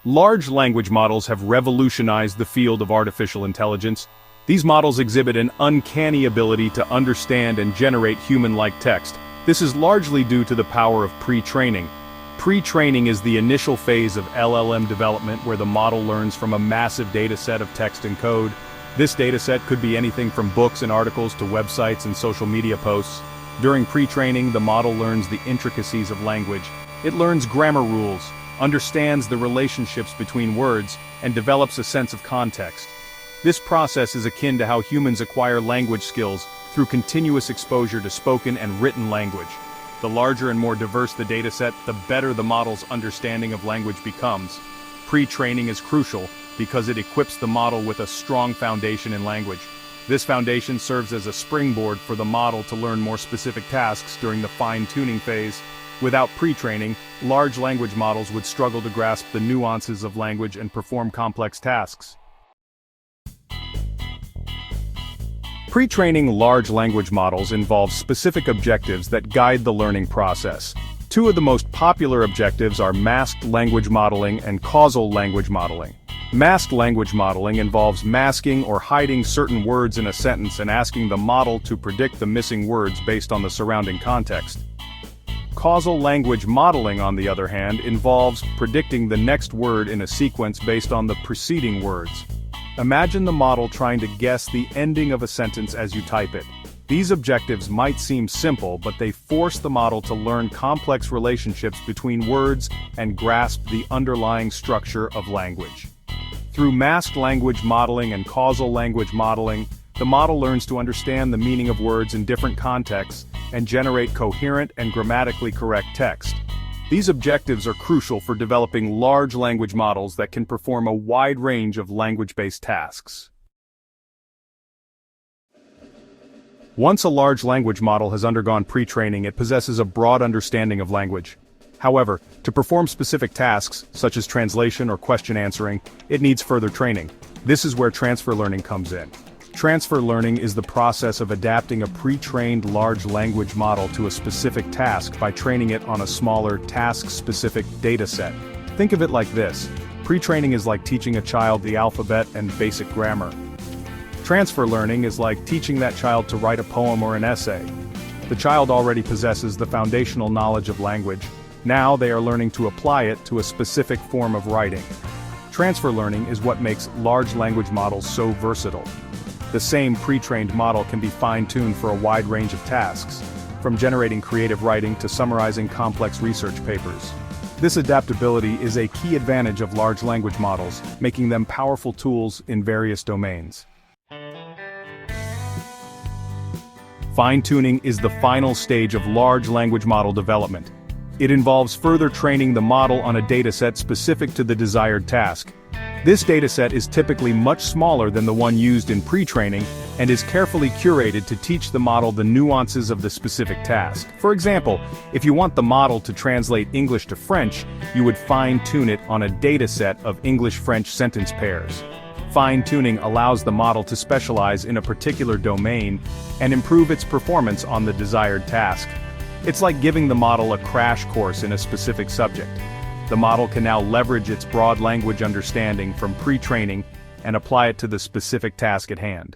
Large language models have revolutionized the field of artificial intelligence. These models exhibit an uncanny ability to understand and generate human-like text. This is largely due to the power of pre-training. Pre-training is the initial phase of LLM development where the model learns from a massive dataset of text and code. This dataset could be anything from books and articles to websites and social media posts. During pre-training, the model learns the intricacies of language. It learns grammar rules, understands the relationships between words, and develops a sense of context. This process is akin to how humans acquire language skills through continuous exposure to spoken and written language. The larger and more diverse the dataset, the better the model's understanding of language becomes. Pre-training is crucial because it equips the model with a strong foundation in language. This foundation serves as a springboard for the model to learn more specific tasks during the fine-tuning phase. Without pre-training, large language models would struggle to grasp the nuances of language and perform complex tasks. Pre-training large language models involves specific objectives that guide the learning process. Two of the most popular objectives are masked language modeling and causal language modeling. Masked language modeling involves masking or hiding certain words in a sentence and asking the model to predict the missing words based on the surrounding context. Causal language modeling, on the other hand, involves predicting the next word in a sequence based on the preceding words. Imagine the model trying to guess the ending of a sentence as you type it. These objectives might seem simple, but they force the model to learn complex relationships between words and grasp the underlying structure of language. Through masked language modeling and causal language modeling, the model learns to understand the meaning of words in different contexts and generate coherent and grammatically correct text. These objectives are crucial for developing large language models that can perform a wide range of language-based tasks. Once a large language model has undergone pre-training, it possesses a broad understanding of language. However, to perform specific tasks, such as translation or question answering, it needs further training. This is where transfer learning comes in. Transfer learning is the process of adapting a pre-trained large language model to a specific task by training it on a smaller, task-specific dataset. Think of it like this. Pre-training is like teaching a child the alphabet and basic grammar. Transfer learning is like teaching that child to write a poem or an essay. The child already possesses the foundational knowledge of language. Now they are learning to apply it to a specific form of writing. Transfer learning is what makes large language models so versatile. The same pre-trained model can be fine-tuned for a wide range of tasks, from generating creative writing to summarizing complex research papers. This adaptability is a key advantage of large language models, making them powerful tools in various domains. Fine-tuning is the final stage of large language model development. It involves further training the model on a dataset specific to the desired task. This dataset is typically much smaller than the one used in pre-training and is carefully curated to teach the model the nuances of the specific task. For example, if you want the model to translate English to French, you would fine-tune it on a dataset of English-French sentence pairs. Fine-tuning allows the model to specialize in a particular domain and improve its performance on the desired task. It's like giving the model a crash course in a specific subject. The model can now leverage its broad language understanding from pre-training and apply it to the specific task at hand.